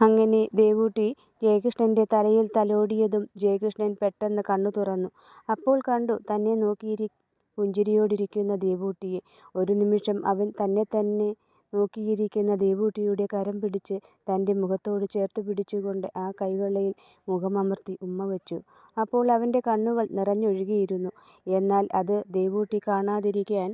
അങ്ങനെ ദേവൂട്ടി ജയകൃഷ്ണന്റെ തലയിൽ തലോടിയതും ജയകൃഷ്ണൻ പെട്ടെന്ന് കണ്ണു തുറന്നു. അപ്പോൾ കണ്ടു തന്നെ നോക്കി പുഞ്ചിരിയോടിരിക്കുന്ന ദേവൂട്ടിയെ. ഒരു നിമിഷം അവൻ തന്നെ നോക്കിയിരിക്കുന്ന ദേവൂട്ടിയുടെ കരം പിടിച്ച് തൻ്റെ മുഖത്തോട് ചേർത്ത് പിടിച്ചുകൊണ്ട് ആ കൈവെള്ളയിൽ മുഖമമർത്തി ഉമ്മ വെച്ചു. അപ്പോൾ അവൻ്റെ കണ്ണുകൾ നിറഞ്ഞൊഴുകിയിരുന്നു. എന്നാൽ അത് ദേവൂട്ടി കാണാതിരിക്കാൻ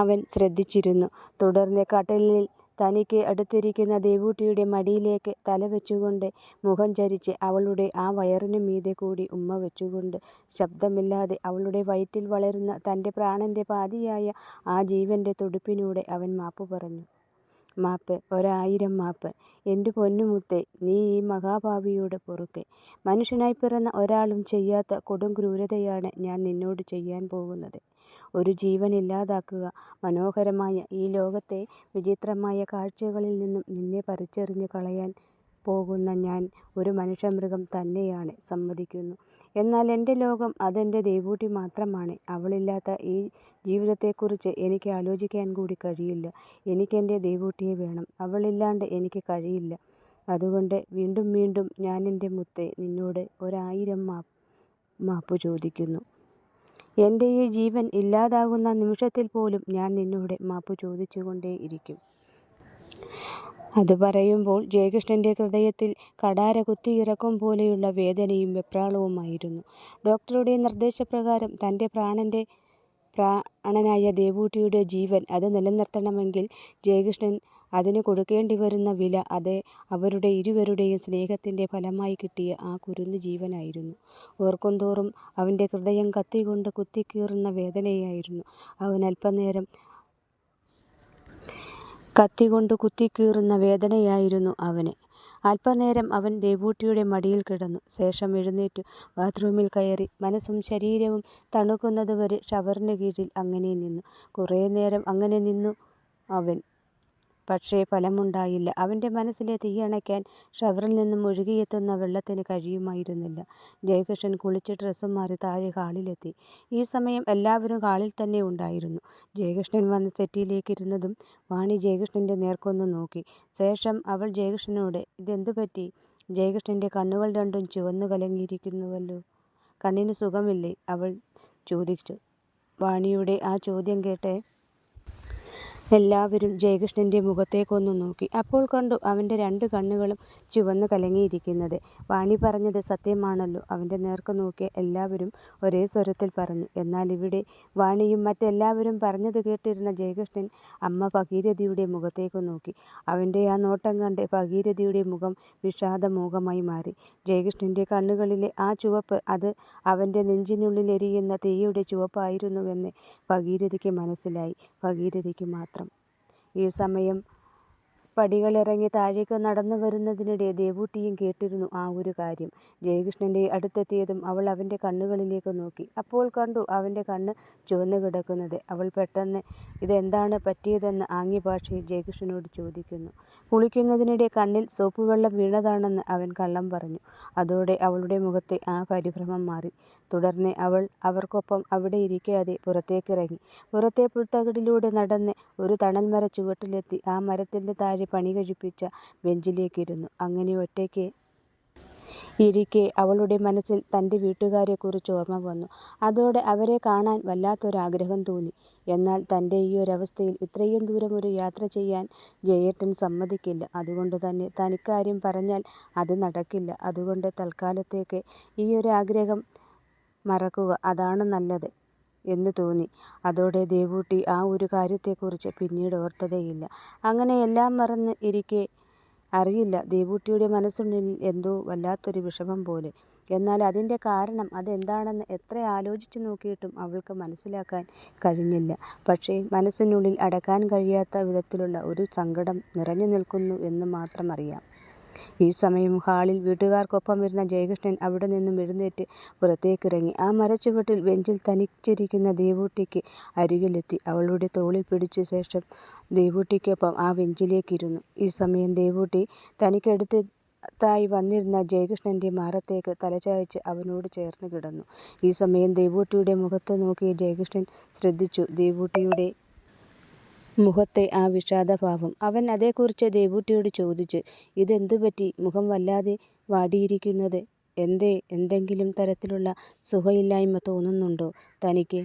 അവൻ ശ്രദ്ധിച്ചിരുന്നു. തുടർന്ന് കട്ടിലിൽ തനിക്ക് അടുത്തിരിക്കുന്ന ദേവൂട്ടിയുടെ മടിയിലേക്ക് തല വെച്ചുകൊണ്ട് മുഖം ചരിച്ച് അവളുടെ ആ വയറിനു മീതെ കൂടി ഉമ്മ വെച്ചുകൊണ്ട് ശബ്ദമില്ലാതെ അവളുടെ വയറ്റിൽ വളരുന്ന തൻ്റെ പ്രാണന്റെ പാതിയായ ആ ജീവന്റെ തുടിപ്പിനോട് അവൻ മാപ്പ് പറഞ്ഞു. മാപ്പ്, 1000 മാപ്പ്. എൻ്റെ പൊന്നുമുത്തേ, നീ ഈ മഹാഭാവിയോട് പൊറുക്കെ. മനുഷ്യനായി പിറന്ന ഒരാളും ചെയ്യാത്ത കൊടും ക്രൂരതയാണ് ഞാൻ നിന്നോട് ചെയ്യാൻ പോകുന്നത്. ഒരു ജീവൻ ഇല്ലാതാക്കുക. മനോഹരമായ ഈ ലോകത്തെ വിചിത്രമായ കാഴ്ചകളിൽ നിന്നും നിന്നെ പറിച്ചെറിഞ്ഞു കളയാൻ പോകുന്ന ഞാൻ ഒരു മനുഷ്യമൃഗം തന്നെയാണ്, സമ്മതിക്കുന്നു. എന്നാൽ എൻ്റെ ലോകം അതെൻ്റെ ദേവൂട്ടി മാത്രമാണ്. അവളില്ലാത്ത ഈ ജീവിതത്തെക്കുറിച്ച് എനിക്ക് ആലോചിക്കാൻ കൂടി കഴിയില്ല. എനിക്കെൻ്റെ ദേവൂട്ടിയെ വേണം. അവളില്ലാണ്ട് എനിക്ക് കഴിയില്ല. അതുകൊണ്ട് വീണ്ടും വീണ്ടും ഞാൻ എൻ്റെ മുത്തേ നിന്നോട് 1000 മാപ്പ് ചോദിക്കുന്നു. എൻ്റെ ഈ ജീവൻ ഇല്ലാതാകുന്ന നിമിഷത്തിൽ പോലും ഞാൻ നിന്നോട് മാപ്പ് ചോദിച്ചുകൊണ്ടേയിരിക്കും. അത് പറയുമ്പോൾ ജയകൃഷ്ണന്റെ ഹൃദയത്തിൽ കഠാര കുത്തിയിറക്കും പോലെയുള്ള വേദനയും വെപ്രാളവുമായിരുന്നു. ഡോക്ടറുടെ നിർദ്ദേശപ്രകാരം തൻ്റെ പ്രാണനായ ദേവൂട്ടിയുടെ ജീവൻ അത് നിലനിർത്തണമെങ്കിൽ ജയകൃഷ്ണൻ അതിന് കൊടുക്കേണ്ടി വരുന്ന വില അത് അവരുടെ ഇരുവരുടെയും സ്നേഹത്തിൻ്റെ ഫലമായി കിട്ടിയ ആ കുരുന്നു ജീവനായിരുന്നു. ഓർക്കുന്തോറും അവൻ്റെ ഹൃദയം കത്തികൊണ്ട് കുത്തിക്കീറുന്ന വേദനയായിരുന്നു. അവൻ അല്പനേരം അവന്. അല്പനേരം അവൻ ദേവൂട്ടിയുടെ മടിയിൽ കിടന്നു. ശേഷം എഴുന്നേറ്റു ബാത്റൂമിൽ കയറി മനസ്സും ശരീരവും തണുക്കുന്നതുവരെ ഷവറിന് കീഴിൽ അങ്ങനെ നിന്നു. കുറേ നേരം അങ്ങനെ നിന്നു അവൻ. പക്ഷേ ഫലമുണ്ടായില്ല. അവൻ്റെ മനസ്സിലെ തീയണയ്ക്കാൻ ഷവറിൽ നിന്നും ഒഴുകിയെത്തുന്ന വെള്ളത്തിന് കഴിയുമായിരുന്നില്ല. ജയകൃഷ്ണൻ കുളിച്ച് ഡ്രസ്സും മാറി താഴെ ഹാളിലെത്തി. ഈ സമയം എല്ലാവരും ഹാളിൽ തന്നെ ഉണ്ടായിരുന്നു. ജയകൃഷ്ണൻ വന്ന് സെറ്റിയിലേക്ക് ഇരുന്നതും വാണി ജയകൃഷ്ണൻ്റെ നേർക്കൊന്നു നോക്കി. ശേഷം അവൾ ജയകൃഷ്ണനോട് ഇതെന്തു പറ്റി? ജയകൃഷ്ണൻ്റെ കണ്ണുകൾ രണ്ടും ചുവന്നു കലങ്ങിയിരിക്കുന്നുവല്ലോ. കണ്ണിന് സുഖമില്ലേ? അവൾ ചോദിച്ചു. വാണിയുടെ ആ ചോദ്യം കേട്ട് എല്ലാവരും ജയകൃഷ്ണൻ്റെ മുഖത്തേക്കൊന്നു നോക്കി. അപ്പോൾ കണ്ടു അവൻ്റെ 2 കണ്ണുകളും ചുവന്നു കലങ്ങിയിരിക്കുന്നത്. വാണി പറഞ്ഞത് സത്യമാണല്ലോ. അവൻ്റെ നേർക്ക് നോക്കിയ എല്ലാവരും ഒരേ സ്വരത്തിൽ പറഞ്ഞു. എന്നാൽ ഇവിടെ വാണിയും മറ്റെല്ലാവരും പറഞ്ഞത് കേട്ടിരുന്ന ജയകൃഷ്ണൻ അമ്മ ഭഗീരഥിയുടെ മുഖത്തേക്ക് നോക്കി. അവൻ്റെ ആ നോട്ടം കണ്ട് ഭഗീരഥിയുടെ മുഖം വിഷാദമൂകമായി മാറി. ജയകൃഷ്ണൻ്റെ കണ്ണുകളിലെ ആ ചുവപ്പ് അത് അവൻ്റെ നെഞ്ചിനുള്ളിൽ എരിയുന്ന തീയുടെ ചുവപ്പായിരുന്നുവെന്ന് ഭഗീരഥിക്ക് മനസ്സിലായി. ഭഗീരഥിക്ക് മാത്രം. ഈ സമയം പടികളിറങ്ങി താഴേക്ക് നടന്നു വരുന്നതിനിടെ ദേവൂട്ടിയും കേട്ടിരുന്നു ആ ഒരു കാര്യം. ജയകൃഷ്ണൻ്റെ അടുത്തെത്തിയതും അവൾ അവൻ്റെ കണ്ണുകളിലേക്ക് നോക്കി. അപ്പോൾ കണ്ടു അവൻ്റെ കണ്ണ് ചുവന്നു കിടക്കുന്നത്. അവൾ പെട്ടെന്ന് ഇതെന്താണ് പറ്റിയതെന്ന് ആംഗ്യ ഭാഷയിൽ ജയകൃഷ്ണനോട് ചോദിക്കുന്നു. കുളിക്കുന്നതിനിടെ കണ്ണിൽ സോപ്പ് വെള്ളം വീണതാണെന്ന് അവൻ കള്ളം പറഞ്ഞു. അതോടെ അവളുടെ മുഖത്തെ ആ പരിഭ്രമം മാറി. തുടർന്ന് അവൾ അവർക്കൊപ്പം അവിടെ ഇരിക്കാതെ പുറത്തേക്കിറങ്ങി. പുറത്തെ പുൽത്തകിടിലൂടെ നടന്ന് ഒരു തണൽമര ചുവട്ടിലെത്തി ആ മരത്തിൻ്റെ താഴെ പണി കഴിപ്പിച്ച ബെഞ്ചിലേക്കിരുന്നു. അങ്ങനെ ഒറ്റയ്ക്ക് ഇരിക്കെ അവളുടെ മനസ്സിൽ തൻ്റെ വീട്ടുകാരെക്കുറിച്ച് ഓർമ്മ വന്നു. അതോടെ അവരെ കാണാൻ വല്ലാത്തൊരാഗ്രഹം തോന്നി. എന്നാൽ തൻ്റെ ഈ ഒരവസ്ഥയിൽ ഇത്രയും ദൂരം ഒരു യാത്ര ചെയ്യാൻ ജയേട്ടൻ സമ്മതിക്കില്ല. അതുകൊണ്ട് തന്നെ തനിക്കാര്യം പറഞ്ഞാൽ അത് നടക്കില്ല. അതുകൊണ്ട് തൽക്കാലത്തേക്ക് ഈ ഒരു ആഗ്രഹം മറക്കുക, അതാണ് നല്ലത് എന്ന് തോന്നി. അതോടെ ദേവൂട്ടി ആ ഒരു കാര്യത്തെക്കുറിച്ച് പിന്നീട് ഓർത്തതേയില്ല. അങ്ങനെ എല്ലാം മറന്ന് ഇരിക്കെ അറിയില്ല, ദേവൂട്ടിയുടെ മനസ്സിനുള്ളിൽ എന്തോ വല്ലാത്തൊരു വിഷമം പോലെ. എന്നാൽ അതിൻ്റെ കാരണം അതെന്താണെന്ന് എത്ര ആലോചിച്ചു നോക്കിയിട്ടും അവൾക്ക് മനസ്സിലാക്കാൻ കഴിഞ്ഞില്ല. പക്ഷേ മനസ്സിനുള്ളിൽ അടക്കാൻ കഴിയാത്ത വിധത്തിലുള്ള ഒരു സങ്കടം നിറഞ്ഞു നിൽക്കുന്നു എന്ന് മാത്രം അറിയാം. ഈ സമയം ഹാളിൽ വീട്ടുകാർക്കൊപ്പമിരുന്ന ജയകൃഷ്ണൻ അവിടെ നിന്നും എഴുന്നേറ്റ് പുറത്തേക്കിറങ്ങി. ആ മരച്ചുവട്ടിൽ ബെഞ്ചിൽ തനിച്ചിരിക്കുന്ന ദേവൂട്ടിക്ക് അരികിലെത്തി. അവളുടെ തോളിൽ പിടിച്ച ശേഷം ദേവൂട്ടിക്കൊപ്പം ആ ബെഞ്ചിലേക്കിരുന്നു. ഈ സമയം ദേവൂട്ടി തനിക്കടുത്തായി വന്നിരുന്ന ജയകൃഷ്ണൻ്റെ മാറത്തേക്ക് തലചായ്ച്ച് അവനോട് ചേർന്ന് കിടന്നു. ഈ സമയം ദേവൂട്ടിയുടെ മുഖത്ത് നോക്കിയ ജയകൃഷ്ണൻ ശ്രദ്ധിച്ചു ദേവൂട്ടിയുടെ മുഖത്തെ ആ വിഷാദഭാവം. അവൻ അതേക്കുറിച്ച് ദേവൂട്ടിയോട് ചോദിച്ചു. ഇതെന്തുപറ്റി മുഖം വല്ലാതെ വാടിയിരിക്കുന്നത്? എന്തെങ്കിലും തരത്തിലുള്ള സുഖമില്ലായ്മ തോന്നുന്നുണ്ടോ തനിക്ക്?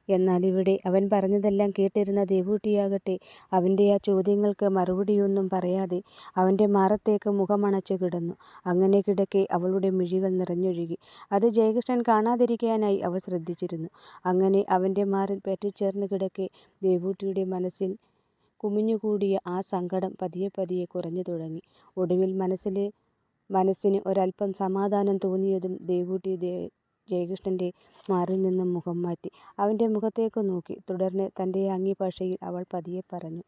എന്നാൽ ഇവിടെ അവൻ പറഞ്ഞതെല്ലാം കേട്ടിരുന്ന ദേവൂട്ടിയാകട്ടെ അവൻ്റെ ആ ചോദ്യങ്ങൾക്ക് മറുപടിയൊന്നും പറയാതെ അവൻ്റെ മാറത്തേക്ക് മുഖമണച്ചു കിടന്നു. അങ്ങനെ കിടക്കെ അവളുടെ മിഴികൾ നിറഞ്ഞൊഴുകി. അത് ജയകൃഷ്ണൻ കാണാതിരിക്കാനായി അവൾ ശ്രദ്ധിച്ചിരുന്നു. അങ്ങനെ അവൻ്റെ മാറിൽ പറ്റിച്ചേർന്ന് കിടക്കെ ദേവൂട്ടിയുടെ മനസ്സിൽ കുമിഞ്ഞുകൂടിയ ആ സങ്കടം പതിയെ പതിയെ കുറഞ്ഞു തുടങ്ങി. ഒടുവിൽ മനസ്സിന് ഒരല്പം സമാധാനം തോന്നിയതും ദേവൂട്ടി ജയകൃഷ്ണൻ്റെ മാറിൽ നിന്നും മുഖം മാറ്റി അവൻ്റെ മുഖത്തേക്ക് നോക്കി. തുടർന്ന് തൻ്റെ ആംഗ്യഭാഷയിൽ അവൾ പതിയെ പറഞ്ഞു.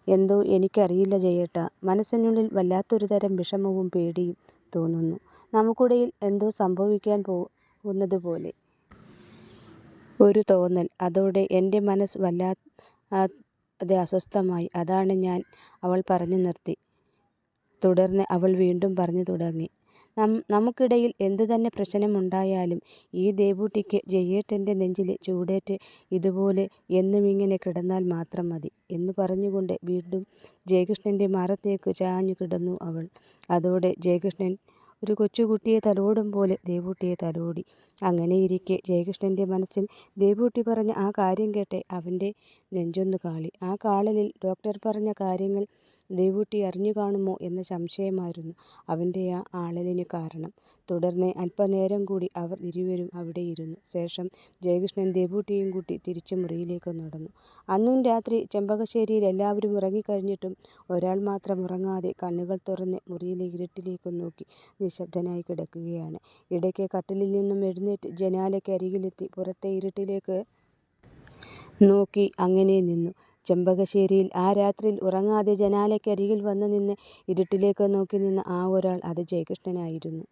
എന്തോ എനിക്കറിയില്ല ജയേട്ടാ, മനസ്സിനുള്ളിൽ വല്ലാത്തൊരു തരം വിഷമവും പേടിയും തോന്നുന്നു. നമുക്കിടയിൽ എന്തോ സംഭവിക്കാൻ പോകുന്നത് പോലെ ഒരു തോന്നൽ. അതോടെ എൻ്റെ മനസ്സ് വല്ലാതെ അസ്വസ്ഥമായി. അതാണ് ഞാൻ. അവൾ പറഞ്ഞു നിർത്തി. തുടർന്ന് അവൾ വീണ്ടും പറഞ്ഞു തുടങ്ങി. നമുക്കിടയിൽ എന്തുതന്നെ പ്രശ്നമുണ്ടായാലും ഈ ദേവൂട്ടിക്ക് ജയേട്ടൻ്റെ നെഞ്ചിൽ ചൂടേറ്റ് ഇതുപോലെ എന്നുമിങ്ങനെ കിടന്നാൽ മാത്രം മതി എന്ന് പറഞ്ഞുകൊണ്ട് വീണ്ടും ജയകൃഷ്ണൻ്റെ മാറത്തേക്ക് ചാഞ്ഞു കിടന്നു അവൾ. അതോടെ ജയകൃഷ്ണൻ ഒരു കൊച്ചുകുട്ടിയെ തലോടും പോലെ ദേവൂട്ടിയെ തലോടി. അങ്ങനെയിരിക്കെ ജയകൃഷ്ണൻ്റെ മനസ്സിൽ ദേവൂട്ടി പറഞ്ഞ ആ കാര്യം കേട്ട് അവൻ്റെ നെഞ്ചൊന്ന് കാളി. ആ കാളലിൽ ഡോക്ടർ പറഞ്ഞ കാര്യങ്ങൾ ദേവൂട്ടി അറിഞ്ഞു കാണുമോ എന്ന സംശയമായിരുന്നു അവൻ്റെ ആ ആളലിന് കാരണം. തുടർന്ന് അല്പനേരം കൂടി അവർ ഇരുവരും അവിടെ ഇരുന്നു. ശേഷം ജയകൃഷ്ണൻ ദേവൂട്ടിയും കൂട്ടി തിരിച്ച് മുറിയിലേക്ക് നടന്നു. അന്നും രാത്രി ചെമ്പകശ്ശേരിയിൽ എല്ലാവരും ഉറങ്ങിക്കഴിഞ്ഞിട്ടും ഒരാൾ മാത്രം ഉറങ്ങാതെ കണ്ണുകൾ തുറന്ന് മുറിയിലെ ഇരുട്ടിലേക്ക് നോക്കി നിശബ്ദനായി കിടക്കുകയാണ്. ഇടയ്ക്ക് കട്ടിലിൽ നിന്നും എഴുന്നേറ്റ് ജനാലയ്ക്കരികിലെത്തി പുറത്തെ ഇരുട്ടിലേക്ക് നോക്കി അങ്ങനെ നിന്നു. ചെമ്പകശ്ശേരിയിൽ ആ രാത്രിയിൽ ഉറങ്ങാതെ ജനാലയ്ക്കരികിൽ വന്നു നിന്ന് ഇരുട്ടിലേക്ക് നോക്കി നിന്ന ആ ഒരാൾ അത് ജയകൃഷ്ണനായിരുന്നു.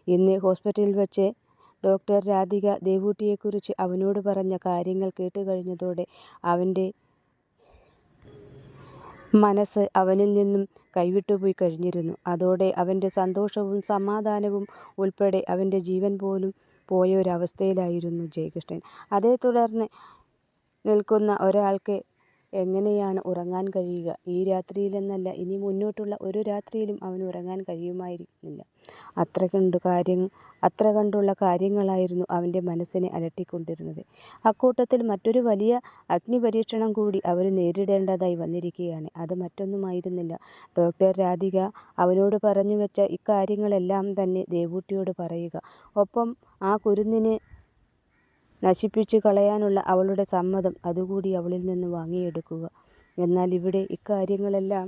ഇന്ന് ഹോസ്പിറ്റലിൽ വച്ച് ഡോക്ടർ രാധിക ദേവൂട്ടിയെക്കുറിച്ച് അവനോട് പറഞ്ഞ കാര്യങ്ങൾ കേട്ടുകഴിഞ്ഞതോടെ അവൻ്റെ മനസ്സ് അവനിൽ നിന്നും കൈവിട്ടുപോയി കഴിഞ്ഞിരുന്നു. അതോടെ അവൻ്റെ സന്തോഷവും സമാധാനവും ഉൾപ്പെടെ അവൻ്റെ ജീവൻ പോലും പോയ ഒരവസ്ഥയിലായിരുന്നു ജയകൃഷ്ണൻ. അതേ തുടർന്ന് നിൽക്കുന്ന ഒരാൾക്ക് എങ്ങനെയാണ് ഉറങ്ങാൻ കഴിയുക? ഈ രാത്രിയിലെന്നല്ല, ഇനി മുന്നോട്ടുള്ള ഒരു രാത്രിയിലും അവന് ഉറങ്ങാൻ കഴിയുമായിരുന്നില്ല. അത്ര കണ്ടുള്ള കാര്യങ്ങളായിരുന്നു അവൻ്റെ മനസ്സിനെ അലട്ടിക്കൊണ്ടിരുന്നത്. അക്കൂട്ടത്തിൽ മറ്റൊരു വലിയ അഗ്നിപരീക്ഷണം കൂടി അവന് നേരിടേണ്ടതായി വന്നിരിക്കുകയാണ്. അത് മറ്റൊന്നുമായിരുന്നില്ല, ഡോക്ടർ രാധിക അവനോട് പറഞ്ഞു വെച്ച ഇക്കാര്യങ്ങളെല്ലാം തന്നെ ദേവൂട്ടിയോട് പറയുക, ഒപ്പം ആ കുരുന്നിനെ നശിപ്പിച്ചു കളയാനുള്ള അവളുടെ സമ്മതം അതുകൂടി അവളിൽ നിന്ന് വാങ്ങിയെടുക്കുക. എന്നാൽ ഇവിടെ ഇക്കാര്യങ്ങളെല്ലാം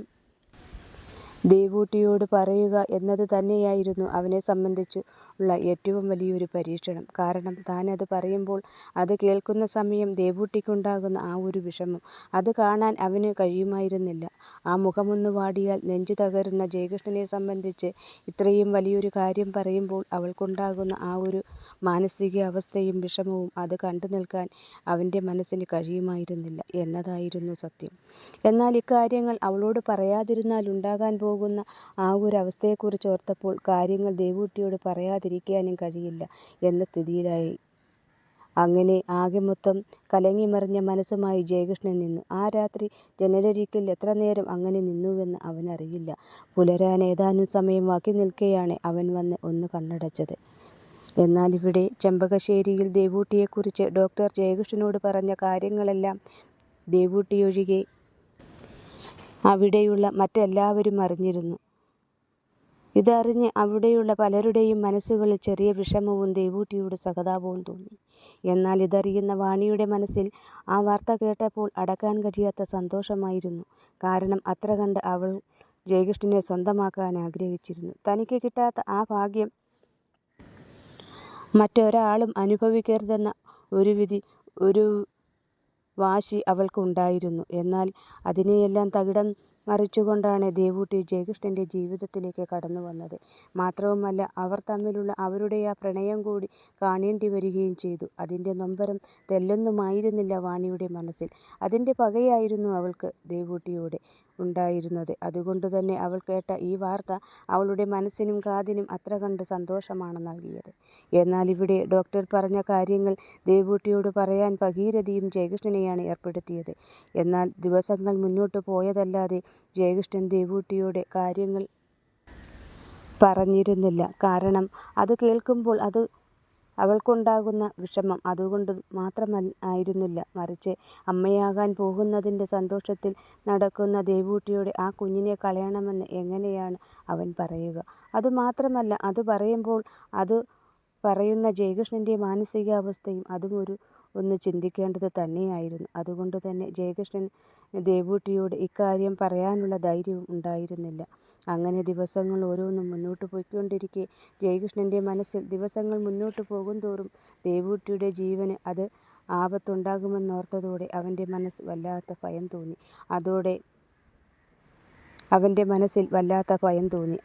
ദേവൂട്ടിയോട് പറയുക എന്നത് തന്നെയായിരുന്നു അവനെ സംബന്ധിച്ചുള്ള ഏറ്റവും വലിയൊരു പരീക്ഷണം. കാരണം താൻ അത് പറയുമ്പോൾ അത് കേൾക്കുന്ന സമയം ദേവൂട്ടിക്കുണ്ടാകുന്ന ആ ഒരു വിഷമം, അത് കാണാൻ അവന് കഴിയുമായിരുന്നില്ല. ആ മുഖമൊന്ന് വാടിയാൽ നെഞ്ചു തകരുന്ന ജയകൃഷ്ണനെ സംബന്ധിച്ച് ഇത്രയും വലിയൊരു കാര്യം പറയുമ്പോൾ അവൾക്കുണ്ടാകുന്ന ആ ഒരു മാനസികാവസ്ഥയും വിഷമവും അത് കണ്ടു നിൽക്കാൻ അവൻ്റെ മനസ്സിന് കഴിയുമായിരുന്നില്ല എന്നതായിരുന്നു സത്യം. എന്നാൽ ഇക്കാര്യങ്ങൾ അവളോട് പറയാതിരുന്നാൽ ഉണ്ടാകാൻ പോകുന്ന ആ ഒരു അവസ്ഥയെക്കുറിച്ച് ഓർത്തപ്പോൾ കാര്യങ്ങൾ ദേവൂട്ടിയോട് പറയാതിരിക്കാനും കഴിയില്ല എന്ന സ്ഥിതിയിലായി. അങ്ങനെ ആകെ മൊത്തം കലങ്ങിമറിഞ്ഞ മനസ്സുമായി ജയകൃഷ്ണൻ നിന്നു. ആ രാത്രി ജനലരികിൽ എത്ര നേരം അങ്ങനെ നിന്നുവെന്ന് അവനറിയില്ല. പുലരാൻ ഏതാനും സമയം ബാക്കി നിൽക്കെയാണ് അവൻ വന്ന് ഒന്ന് കണ്ണടച്ചത്. എന്നാൽ ഇവിടെ ചെമ്പകശ്ശേരിയിൽ ദേവൂട്ടിയെക്കുറിച്ച് ഡോക്ടർ ജയകൃഷ്ണനോട് പറഞ്ഞ കാര്യങ്ങളെല്ലാം ദേവൂട്ടിയൊഴികെ അവിടെയുള്ള മറ്റെല്ലാവരും അറിഞ്ഞിരുന്നു. ഇതറിഞ്ഞ് അവിടെയുള്ള പലരുടെയും മനസ്സുകളിൽ ചെറിയ വിഷമവും ദേവൂട്ടിയോട് സഹതാപവും തോന്നി. എന്നാൽ ഇതറിയുന്ന വാണിയുടെ മനസ്സിൽ ആ വാർത്ത കേട്ടപ്പോൾ അടക്കാൻ കഴിയാത്ത സന്തോഷമായിരുന്നു. കാരണം അത്ര കണ്ട് അവൾ ജയകൃഷ്ണനെ സ്വന്തമാക്കാൻ ആഗ്രഹിച്ചിരുന്നു. തനിക്ക് കിട്ടാത്ത ആ ഭാഗ്യം മറ്റൊരാളും അനുഭവിക്കരുതെന്ന ഒരു വാശി അവൾക്കുണ്ടായിരുന്നു. എന്നാൽ അതിനെയെല്ലാം തകിടം മറിച്ചുകൊണ്ടാണ് ദേവൂട്ടി ജയകൃഷ്ണൻ്റെ ജീവിതത്തിലേക്ക് കടന്നു വന്നത്. മാത്രവുമല്ല, അവർ തമ്മിലുള്ള അവരുടെ ആ പ്രണയം കൂടി കാണേണ്ടി വരികയും ചെയ്തു. അതിൻ്റെ നൊമ്പരം തെല്ലൊന്നുമായിരുന്നില്ല വാണിയുടെ മനസ്സിൽ. അതിൻ്റെ പകയായിരുന്നു അവൾക്ക് ദേവൂട്ടിയോട്. ഉണ്ടായിരുന്നത്. അതുകൊണ്ടുതന്നെ അവൾ കേട്ട ഈ വാർത്ത അവളുടെ മനസ്സിനും കാതിനും അത്ര കണ്ട് സന്തോഷമാണ് നൽകിയത്. എന്നാൽ ഇവിടെ ഡോക്ടർ പറഞ്ഞ കാര്യങ്ങൾ ദേവൂട്ടിയോട് പറയാൻ ഭഗീരഥിയും ജയകൃഷ്ണനെയാണ് ഏർപ്പെടുത്തിയത്. എന്നാൽ ദിവസങ്ങൾ മുന്നോട്ട് പോയതല്ലാതെ ജയകൃഷ്ണൻ ദേവൂട്ടിയോട് കാര്യങ്ങൾ പറഞ്ഞിരുന്നില്ല. കാരണം അത് കേൾക്കുമ്പോൾ അത് അവൾക്കുണ്ടാകുന്ന വിഷമം അതുകൊണ്ട് മാത്രമായിരുന്നില്ല, മറിച്ച് അമ്മയാകാൻ പോകുന്നതിൻ്റെ സന്തോഷത്തിൽ നടക്കുന്ന ദേവൂട്ടിയോട് ആ കുഞ്ഞിനെ കളയണമെന്ന് എങ്ങനെയാണ് അവൻ പറയുക? അതുമാത്രമല്ല, അത് പറയുമ്പോൾ അത് പറയുന്ന ജയകൃഷ്ണൻ്റെ മാനസികാവസ്ഥയും അതും ഒന്ന് ചിന്തിക്കേണ്ടത് തന്നെയായിരുന്നു. അതുകൊണ്ട് തന്നെ ജയകൃഷ്ണൻ ദേവൂട്ടിയോട് ഇക്കാര്യം പറയാനുള്ള ധൈര്യവും ഉണ്ടായിരുന്നില്ല. അങ്ങനെ ദിവസങ്ങൾ ഓരോന്നും മുന്നോട്ട് പോയിക്കൊണ്ടിരിക്കെ ജയകൃഷ്ണൻ്റെ മനസ്സിൽ ദിവസങ്ങൾ മുന്നോട്ട് പോകുന്തോറും ദേവൂട്ടിയുടെ ജീവന് അത് ആപത്തുണ്ടാകുമെന്നോർത്തതോടെ അവൻ്റെ മനസ്സിൽ വല്ലാത്ത ഭയം തോന്നി.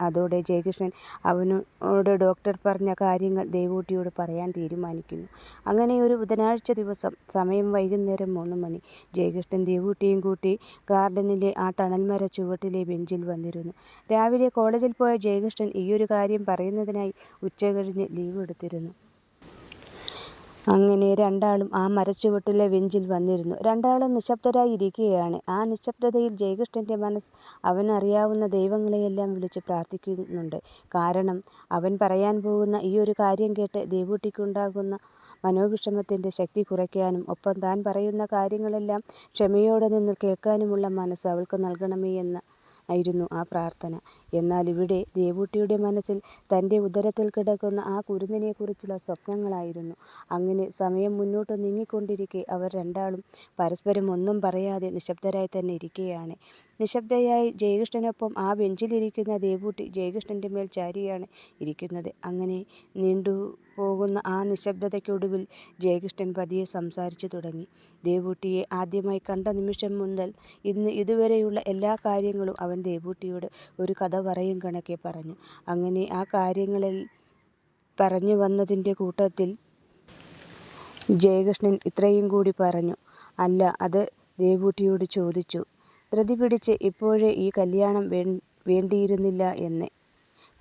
അതോടെ ജയകൃഷ്ണൻ അവനോട് ഡോക്ടർ പറഞ്ഞ കാര്യങ്ങൾ ദേവൂട്ടിയോട് പറയാൻ തീരുമാനിക്കുന്നു. അങ്ങനെ ഒരു ബുധനാഴ്ച ദിവസം, സമയം വൈകുന്നേരം 3 മണി, ജയകൃഷ്ണൻ ദേവൂട്ടിയും കൂട്ടി ഗാർഡനിലെ ആ തണൽമര ചുവട്ടിലെ ബെഞ്ചിൽ വന്നിരുന്നു. രാവിലെ കോളേജിൽ പോയ ജയകൃഷ്ണൻ ഈയൊരു കാര്യം പറയുന്നതിനായി ഉച്ചകഴിഞ്ഞ് ലീവ് എടുത്തിരുന്നു. അങ്ങനെ രണ്ടാളും ആ മരച്ചുവട്ടിലെ ബെഞ്ചിൽ വന്നിരുന്നു. രണ്ടാളും നിശബ്ദരായി ഇരിക്കുകയാണ്. ആ നിശബ്ദതയിൽ ജയകൃഷ്ണൻ്റെ മനസ്സ് അവനറിയാവുന്ന ദൈവങ്ങളെയെല്ലാം വിളിച്ച് പ്രാർത്ഥിക്കുന്നുണ്ട്. കാരണം അവൻ പറയാൻ പോകുന്ന ഈയൊരു കാര്യം കേട്ട് ദേവൂട്ടിക്കുണ്ടാകുന്ന മനോവിഷമത്തിൻ്റെ ശക്തി കുറയ്ക്കാനും ഒപ്പം താൻ പറയുന്ന കാര്യങ്ങളെല്ലാം ക്ഷമയോടെ നിന്ന് കേൾക്കാനുമുള്ള മനസ്സ് അവൾക്ക് നൽകണമേ ആയിരുന്നു ആ പ്രാർത്ഥന. എന്നാൽ ഇവിടെ ദേവൂട്ടിയുടെ മനസ്സിൽ തൻ്റെ ഉദരത്തിൽ കിടക്കുന്ന ആ കുരുന്നിനെക്കുറിച്ചുള്ള സ്വപ്നങ്ങളായിരുന്നു. അങ്ങനെ സമയം മുന്നോട്ട് നീങ്ങിക്കൊണ്ടിരിക്കെ അവർ രണ്ടാളും പരസ്പരം ഒന്നും പറയാതെ നിശബ്ദരായി തന്നെ ഇരിക്കുകയാണ്. നിശബ്ദയായി ജയകൃഷ്ണനൊപ്പം ആ ബെഞ്ചിലിരിക്കുന്ന ദേവൂട്ടി ജയകൃഷ്ണൻ്റെ മേൽ ചാരിയാണ് ഇരിക്കുന്നത്. അങ്ങനെ നീണ്ടുപോകുന്ന ആ നിശബ്ദതയ്ക്കൊടുവിൽ ജയകൃഷ്ണൻ പതിയെ സംസാരിച്ചു തുടങ്ങി. ദേവൂട്ടിയെ ആദ്യമായി കണ്ട നിമിഷം മുതൽ ഇന്ന് ഇതുവരെയുള്ള എല്ലാ കാര്യങ്ങളും അവൻ ദേവൂട്ടിയോട് ഒരു കഥ പറയും കണക്കെ പറഞ്ഞു. അങ്ങനെ ആ കാര്യങ്ങളിൽ പറഞ്ഞു വന്നതിൻ്റെ കൂട്ടത്തിൽ ജയകൃഷ്ണൻ ഇത്രയും കൂടി പറഞ്ഞു. അല്ല, അത് ദേവൂട്ടിയോട് ചോദിച്ചു. ധൃതി പിടിച്ച് ഇപ്പോഴേ ഈ കല്യാണം വേണ്ടിയിരുന്നില്ല എന്ന്.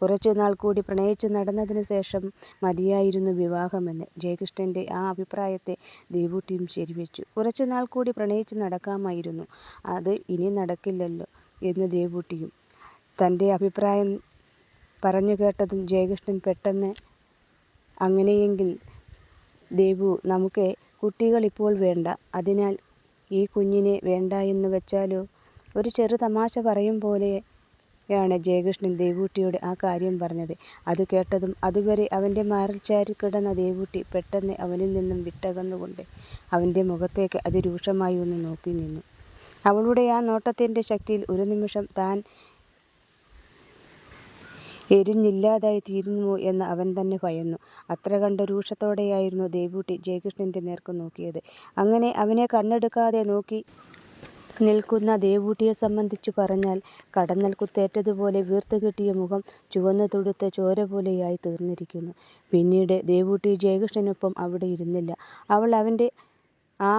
കുറച്ചുനാൾ കൂടി പ്രണയിച്ച് നടന്നതിന് ശേഷം മതിയായിരുന്നു വിവാഹമെന്ന്. ജയകൃഷ്ണൻ്റെ ആ അഭിപ്രായത്തെ ദേവൂട്ടിയും ശരിവെച്ചു. കുറച്ചുനാൾ കൂടി പ്രണയിച്ച് നടക്കാമായിരുന്നു, അത് ഇനി നടക്കില്ലല്ലോ എന്ന് ദേവൂട്ടിയും. തൻ്റെ അഭിപ്രായം പറഞ്ഞു കേട്ടതും ജയകൃഷ്ണൻ പെട്ടെന്ന്, അങ്ങനെയെങ്കിൽ ദേവു, നമുക്ക് കുട്ടികൾ ഇപ്പോൾ വേണ്ട. അതിനാൽ ഈ കുഞ്ഞിനെ വേണ്ട എന്ന് വെച്ചാലോ? ഒരു ചെറു തമാശ പറയും പോലെയാണ് ജയകൃഷ്ണൻ ദേവൂട്ടിയോട് ആ കാര്യം പറഞ്ഞത്. അത് കേട്ടതും അതുവരെ അവൻ്റെ മാറിൽ ചാരി കിടന്ന ദേവൂട്ടി പെട്ടെന്ന് അവനിൽ നിന്നും വിട്ടകന്നുകൊണ്ട് അവൻ്റെ മുഖത്തേക്ക് അതിരൂക്ഷമായി ഒന്ന് നോക്കി നിന്നു. അവളുടെ ആ നോട്ടത്തിൻ്റെ ശക്തിയിൽ ഒരു നിമിഷം താൻ എരിഞ്ഞില്ലാതായി തീരുമോ എന്ന് അവൻ തന്നെ ഭയന്നു. അത്ര കണ്ട രൂക്ഷത്തോടെയായിരുന്നു ദേവൂട്ടി ജയകൃഷ്ണൻ്റെ നേർക്ക് നോക്കിയത്. അങ്ങനെ അവനെ കണ്ണെടുക്കാതെ നോക്കി നിൽക്കുന്ന ദേവൂട്ടിയെ സംബന്ധിച്ചു പറഞ്ഞാൽ കടന്നൽ കുത്തേറ്റതുപോലെ വീർത്തുകിട്ടിയ മുഖം ചുവന്നു തുടുത്ത് ചോര പോലെയായി തീർന്നിരിക്കുന്നു. പിന്നീട് ദേവൂട്ടി ജയകൃഷ്ണനൊപ്പം അവിടെ ഇരുന്നില്ല. അവൾ അവൻ്റെ ആ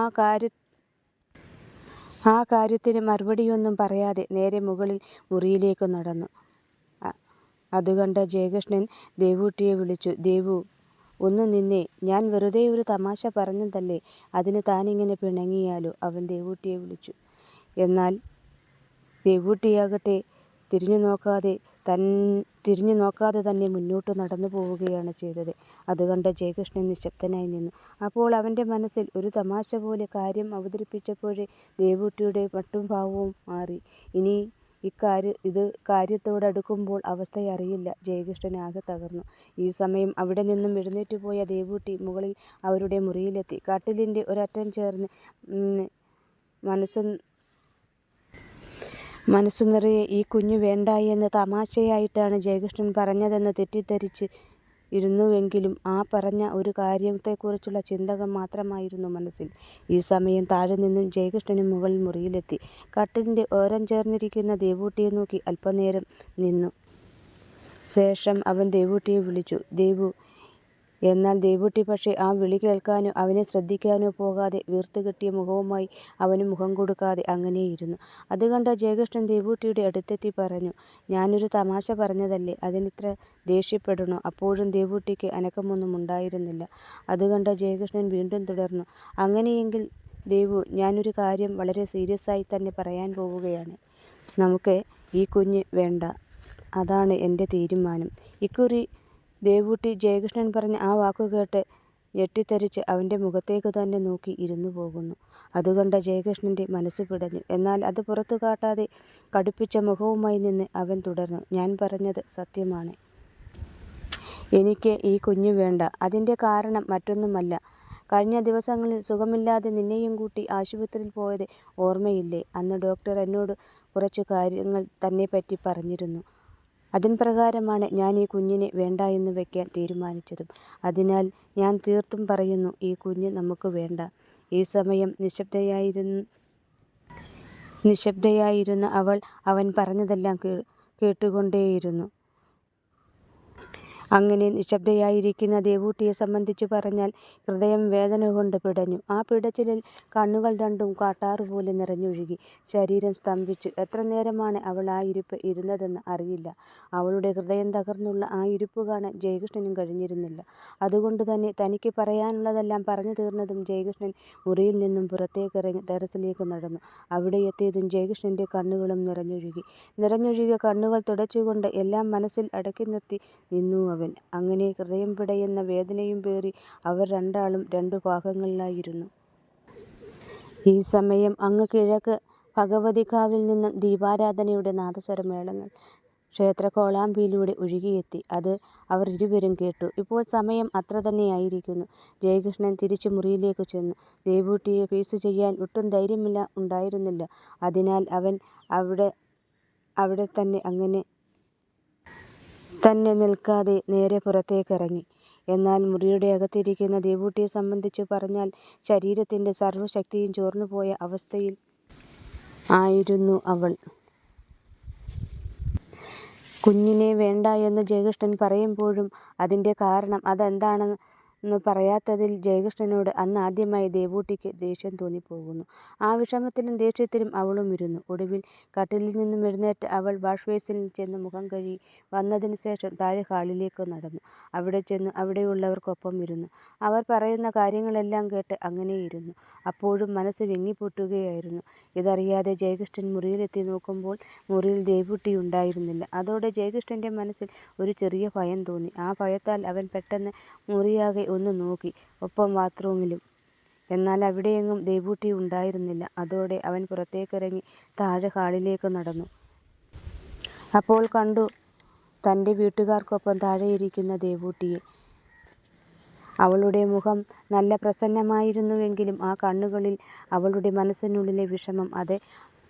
കാര്യത്തിന് മറുപടിയൊന്നും പറയാതെ നേരെ മുകളിൽ മുറിയിലേക്ക് നടന്നു. അതുകണ്ട ജയകൃഷ്ണൻ ദേവൂട്ടിയെ വിളിച്ചു. ദേവു, ഒന്ന് നിന്നേ, ഞാൻ വെറുതെ ഒരു തമാശ പറഞ്ഞതല്ലേ, അതിന് താനിങ്ങനെ പിണങ്ങിയാലോ? അവൻ ദേവൂട്ടിയെ വിളിച്ചു. എന്നാൽ ദേവൂട്ടിയാകട്ടെ തിരിഞ്ഞു നോക്കാതെ തന്നെ മുന്നോട്ട് നടന്നു പോവുകയാണ് ചെയ്തത്. അതുകണ്ട ജയകൃഷ്ണൻ നിശബ്ദനായി നിന്നു. അപ്പോൾ അവൻ്റെ മനസ്സിൽ ഒരു തമാശ പോലെ കാര്യം അവതരിപ്പിച്ചപ്പോഴേ ദേവൂട്ടിയുടെ മട്ടും ഭാവവും മാറി. ഇനി ഇത് കാര്യത്തോടടുക്കുമ്പോൾ അവസ്ഥയറിയില്ല. ജയകൃഷ്ണൻ ആകെ തകർന്നു. ഈ സമയം അവിടെ നിന്നും എഴുന്നേറ്റ് പോയ ദേവൂട്ടി മുകളിൽ അവരുടെ മുറിയിലെത്തി. കട്ടിലിൻ്റെ ഒരറ്റം ചേർന്ന് മനസ്സു നിറയെ ഈ കുഞ്ഞു വേണ്ട എന്ന് തമാശയായിട്ടാണ് ജയകൃഷ്ണൻ പറഞ്ഞതെന്ന് തെറ്റിദ്ധരിച്ച് ഇരുന്നുവെങ്കിലും ആ പറഞ്ഞ ഒരു കാര്യത്തെക്കുറിച്ചുള്ള ചിന്തകൾ മാത്രമായിരുന്നു മനസ്സിൽ. ഈ സമയം താഴെ നിന്നും ജയകൃഷ്ണനും മുകളിൽ മുറിയിലെത്തി. കട്ടിലിൻ്റെ ഓരം ചേർന്നിരിക്കുന്ന ദേവൂട്ടിയെ നോക്കി അല്പനേരം നിന്നു. ശേഷം അവൻ ദേവൂട്ടിയെ വിളിച്ചു. ദേവു, എന്നാൽ ദേവൂട്ടി പക്ഷേ ആ വിളി കേൾക്കാനോ അവനെ ശ്രദ്ധിക്കാനോ പോകാതെ വീർത്തുകെട്ടിയ മുഖവുമായി അവന് മുഖം കൊടുക്കാതെ അങ്ങനെയിരുന്നു. അത് കണ്ട ജയകൃഷ്ണൻ ദേവൂട്ടിയുടെ അടുത്തെത്തി പറഞ്ഞു, "ഞാനൊരു തമാശ പറഞ്ഞതല്ലേ, അതിനിത്ര ദേഷ്യപ്പെടണോ?" അപ്പോഴും ദേവൂട്ടിക്ക് അനക്കമൊന്നും ഉണ്ടായിരുന്നില്ല. അത് കണ്ട ജയകൃഷ്ണൻ വീണ്ടും തുടർന്നു, "അങ്ങനെയെങ്കിൽ ദേവു, ഞാനൊരു കാര്യം വളരെ സീരിയസായി തന്നെ പറയാൻ പോവുകയാണ്. നമുക്ക് ഈ കുഞ്ഞ് വേണ്ട. അതാണ് എൻ്റെ തീരുമാനം." ഇക്കുറി ദേവൂട്ടി ജയകൃഷ്ണൻ പറഞ്ഞ ആ വാക്കുകേട്ട് ഞെട്ടിത്തരിച്ച് അവൻ്റെ മുഖത്തേക്ക് തന്നെ നോക്കി ഇരുന്നു പോകുന്നു. അതുകണ്ട ജയകൃഷ്ണൻ്റെ മനസ്സ് പിടഞ്ഞു. എന്നാൽ അത് പുറത്തു കാട്ടാതെ കടുപ്പിച്ച മുഖവുമായി നിന്ന് അവൻ തുടർന്നു, "ഞാൻ പറഞ്ഞത് സത്യമാണ്. എനിക്ക് ഈ കുഞ്ഞു വേണ്ട. അതിൻ്റെ കാരണം മറ്റൊന്നുമല്ല. കഴിഞ്ഞ ദിവസങ്ങളിൽ സുഖമില്ലാതെ നിന്നെയും കൂട്ടി ആശുപത്രിയിൽ പോയത് ഓർമ്മയില്ലേ? അന്ന് ഡോക്ടർ എന്നോട് കുറച്ചു കാര്യങ്ങൾ തന്നെപ്പറ്റി പറഞ്ഞിരുന്നു. അതിൻ പ്രകാരമാണ് ഞാൻ ഈ കുഞ്ഞിനെ വേണ്ട എന്ന് വയ്ക്കാൻ തീരുമാനിച്ചതും. അതിനാൽ ഞാൻ തീർത്തും പറയുന്നു, ഈ കുഞ്ഞ് നമുക്ക് വേണ്ട." ഈ സമയം നിശബ്ദയായിരുന്ന അവൾ അവൻ പറഞ്ഞതെല്ലാം കേട്ടുകൊണ്ടേയിരുന്നു. അങ്ങനെ നിശബ്ദയായിരിക്കുന്ന ദേവൂട്ടിയെ സംബന്ധിച്ചു പറഞ്ഞാൽ ഹൃദയം വേദന കൊണ്ട് പിടഞ്ഞു. ആ പിടച്ചിലിൽ കണ്ണുകൾ രണ്ടും കാട്ടാറുപോലെ നിറഞ്ഞൊഴുകി. ശരീരം സ്തംഭിച്ചു. എത്ര നേരമാണ് അവൾ ആ ഇരിപ്പ് ഇരുന്നതെന്ന് അറിയില്ല. അവളുടെ ഹൃദയം തകർന്നുള്ള ആ ഇരിപ്പ് കാണാൻ ജയകൃഷ്ണനും കഴിഞ്ഞിരുന്നില്ല. അതുകൊണ്ട് തന്നെ തനിക്ക് പറയാനുള്ളതെല്ലാം പറഞ്ഞു തീർന്നതും ജയകൃഷ്ണൻ മുറിയിൽ നിന്നും പുറത്തേക്കിറങ്ങി ടെറസിലേക്ക് നടന്നു. അവിടെ എത്തിയതും ജയകൃഷ്ണൻ്റെ കണ്ണുകളും നിറഞ്ഞൊഴുകിയ കണ്ണുകൾ തുടച്ചുകൊണ്ട് എല്ലാം മനസ്സിൽ അടക്കി നിർത്തി നിന്നു അവൻ. അങ്ങനെ ഹൃദയം പിടയുന്ന വേദനയും പേറി അവർ രണ്ടാളും രണ്ടു ഭാഗങ്ങളിലായിരുന്നു. ഈ സമയം അങ്ങ് കിഴക്ക് ഭഗവതികാവിൽ നിന്നും ദീപാരാധനയുടെ നാദസ്വരമേളങ്ങൾ ക്ഷേത്ര കോളാമ്പിയിലൂടെ ഒഴുകിയെത്തി. അത് അവർ ഇരുവരും കേട്ടു. ഇപ്പോൾ സമയം അത്ര തന്നെയായിരിക്കുന്നു. ജയകൃഷ്ണൻ തിരിച്ചു മുറിയിലേക്ക് ചെന്നു. ദേവൂട്ടിയെ ഫേസ് ചെയ്യാൻ ഒട്ടും ധൈര്യം ഉണ്ടായിരുന്നില്ല. അതിനാൽ അവൻ അവിടെ തന്നെ നിൽക്കാതെ നേരെ പുറത്തേക്കിറങ്ങി. എന്നാൽ മുറിയുടെ അകത്തിരിക്കുന്ന ദേവൂട്ടിയെ സംബന്ധിച്ചു പറഞ്ഞാൽ ശരീരത്തിൻ്റെ സർവ്വശക്തിയും ചോർന്നുപോയ അവസ്ഥയിൽ ആയിരുന്നു അവൾ. കുഞ്ഞിനെ വേണ്ട എന്ന് ജയകൃഷ്ണൻ പറയുമ്പോഴും അതിൻ്റെ കാരണം അതെന്താണെന്ന് പറയാത്തതിൽ ജയകൃഷ്ണനോട് അന്ന് ആദ്യമായി ദേവൂട്ടിക്ക് ദേഷ്യം തോന്നിപ്പോകുന്നു. ആ വിഷമത്തിലും ദേഷ്യത്തിലും അവളും ഇരുന്നു. ഒടുവിൽ കട്ടിലിൽ നിന്നും എഴുന്നേറ്റ് അവൾ വാഷ് ബേസിനിൽ ചെന്ന് മുഖം കഴുകി വന്നതിന് ശേഷം താഴെ ഹാളിലേക്ക് നടന്നു. അവിടെ ചെന്ന് അവിടെയുള്ളവർക്കൊപ്പം ഇരുന്നു. അവർ പറയുന്ന കാര്യങ്ങളെല്ലാം കേട്ട് അങ്ങനെ ഇരുന്നു. അപ്പോഴും മനസ്സ് വിങ്ങിപ്പൊട്ടുകയായിരുന്നു. ഇതറിയാതെ ജയകൃഷ്ണൻ മുറിയിലെത്തി നോക്കുമ്പോൾ മുറിയിൽ ദേവൂട്ടി ഉണ്ടായിരുന്നില്ല. അതോടെ ജയകൃഷ്ണൻ്റെ മനസ്സിൽ ഒരു ചെറിയ ഭയം തോന്നി. ആ ഭയത്താൽ അവൻ പെട്ടെന്ന് മുറിയാകെ ഒന്ന് നോക്കി, ഒപ്പം ബാത്റൂമിലും. എന്നാൽ അവിടെയെങ്ങും ദേവൂട്ടി ഉണ്ടായിരുന്നില്ല. അതോടെ അവൻ പുറത്തേക്കിറങ്ങി താഴെ ഹാളിലേക്ക് നടന്നു. അപ്പോൾ കണ്ടു തൻ്റെ വീട്ടുകാർക്കൊപ്പം താഴെയിരിക്കുന്ന ദേവൂട്ടിയെ. അവളുടെ മുഖം നല്ല പ്രസന്നമായിരുന്നുവെങ്കിലും ആ കണ്ണുകളിൽ അവളുടെ മനസ്സിനുള്ളിലെ വിഷമം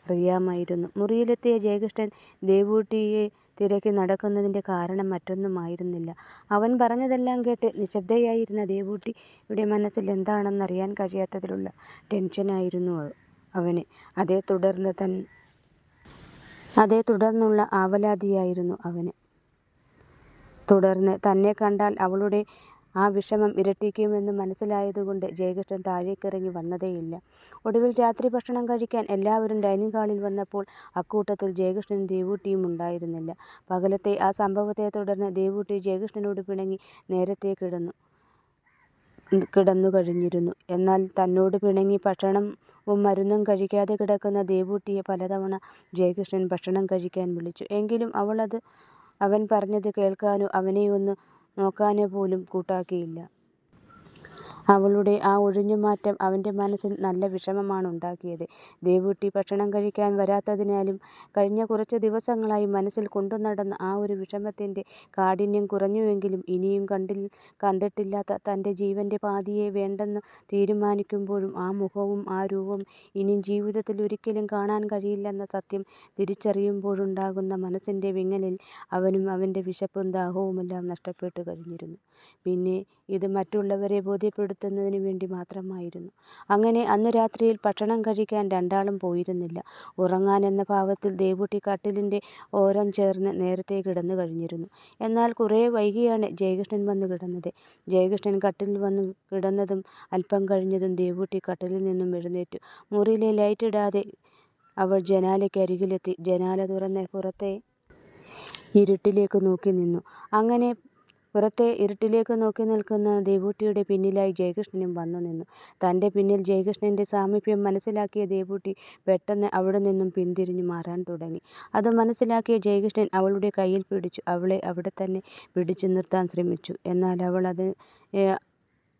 അറിയാമായിരുന്നു. മുറിയിലെത്തിയ ജയകൃഷ്ണൻ ദേവൂട്ടിയെ തിരക്കി നടക്കുന്നതിൻ്റെ കാരണം മറ്റൊന്നുമായിരുന്നില്ല. അവൻ പറഞ്ഞതെല്ലാം കേട്ട് നിശബ്ദയായിരുന്ന ദേവൂട്ടിയുടെ മനസ്സിൽ എന്താണെന്നറിയാൻ കഴിയാത്തതിലുള്ള ടെൻഷനായിരുന്നു അവന്. അതേ തുടർന്നുള്ള ആവലാതിയായിരുന്നു അവന്. തുടർന്ന് തന്നെ കണ്ടാൽ അവളുടെ ആ വിഷമം ഇരട്ടിക്കുമെന്ന് മനസ്സിലായതുകൊണ്ട് ജയകൃഷ്ണൻ താഴേക്കിറങ്ങി വന്നതേയില്ല. ഒടുവിൽ രാത്രി ഭക്ഷണം കഴിക്കാൻ എല്ലാവരും ഡൈനിങ് ഹാളിൽ വന്നപ്പോൾ അക്കൂട്ടത്തിൽ ജയകൃഷ്ണനും ദേവൂട്ടിയും ഉണ്ടായിരുന്നില്ല. പകലത്തെ ആ സംഭവത്തെ തുടർന്ന് ദേവൂട്ടി ജയകൃഷ്ണനോട് പിണങ്ങി നേരത്തെ കിടന്നു കഴിഞ്ഞിരുന്നു. എന്നാൽ തന്നോട് പിണങ്ങി ഭക്ഷണവും മരുന്നും കഴിക്കാതെ കിടക്കുന്ന ദേവൂട്ടിയെ പലതവണ ജയകൃഷ്ണൻ ഭക്ഷണം കഴിക്കാൻ വിളിച്ചു. എങ്കിലും അവൻ പറഞ്ഞത് കേൾക്കാനോ അവനെ ഒന്ന് നോക്കാനോ പോലും കൂട്ടാക്കിയില്ല. അവളുടെ ആ ഒഴിഞ്ഞുമാറ്റം അവൻ്റെ മനസ്സിൽ നല്ല വിഷമമാണുണ്ടാക്കിയത്. ദേവൂട്ടി ഭക്ഷണം കഴിക്കാൻ വരാത്തതിനാലും കഴിഞ്ഞ കുറച്ച് ദിവസങ്ങളായി മനസ്സിൽ കൊണ്ടുനടന്ന ആ ഒരു വിഷമത്തിൻ്റെ കാഠിന്യം കുറഞ്ഞുവെങ്കിലും ഇനിയും കണ്ടിട്ടില്ലാത്ത തൻ്റെ ജീവൻ്റെ പാതിയെ വേണ്ടെന്ന് തീരുമാനിക്കുമ്പോഴും ആ മുഖവും ആ രൂപവും ഇനിയും ജീവിതത്തിൽ ഒരിക്കലും കാണാൻ കഴിയില്ലെന്ന സത്യം തിരിച്ചറിയുമ്പോഴുണ്ടാകുന്ന മനസ്സിൻ്റെ വിങ്ങലിൽ അവനും അവൻ്റെ വിശപ്പും ദാഹവുമെല്ലാം നഷ്ടപ്പെട്ടു കഴിഞ്ഞിരുന്നു. പിന്നെ ഇത് മറ്റുള്ളവരെ ബോധ്യപ്പെടുത്തുക രക്ഷപ്പെടുത്തുന്നതിന് വേണ്ടി മാത്രമായിരുന്നു. അങ്ങനെ അന്നു രാത്രിയിൽ ഭക്ഷണം കഴിക്കാൻ രണ്ടാളും പോയിരുന്നില്ല. ഉറങ്ങാൻ എന്ന ഭാവത്തിൽ ദേവൂട്ടി കട്ടിലിൻ്റെ ഓരം ചേർന്ന് നേരത്തെ കിടന്നു കഴിഞ്ഞിരുന്നു. എന്നാൽ കുറേ വൈകിയാണ് ജയകൃഷ്ണൻ വന്നു കിടന്നത്. ജയകൃഷ്ണൻ കട്ടിലിൽ വന്നു കിടന്നതും അല്പം കഴിഞ്ഞതും ദേവൂട്ടി കട്ടിലിൽ നിന്നും എഴുന്നേറ്റു. മുറിയിലെ ലൈറ്റിടാതെ അവൾ ജനാലയ്ക്കരികിലെത്തി ജനാല തുറന്ന് പുറത്തെ ഇരുട്ടിലേക്ക് നോക്കി നിന്നു. അങ്ങനെ പുറത്തെ ഇരുട്ടിലേക്ക് നോക്കി നിൽക്കുന്ന ദേവൂട്ടിയുടെ പിന്നിലായി ജയകൃഷ്ണനും വന്നു നിന്നു. തൻ്റെ പിന്നിൽ ജയകൃഷ്ണൻ്റെ സാമീപ്യം മനസ്സിലാക്കിയ ദേവൂട്ടി പെട്ടെന്ന് അവിടെ നിന്നും പിന്തിരിഞ്ഞു മാറാൻ തുടങ്ങി. അത് മനസ്സിലാക്കിയ ജയകൃഷ്ണൻ അവളുടെ കയ്യിൽ പിടിച്ചു അവളെ അവിടെ തന്നെ പിടിച്ചു നിർത്താൻ ശ്രമിച്ചു. എന്നാൽ അവൾ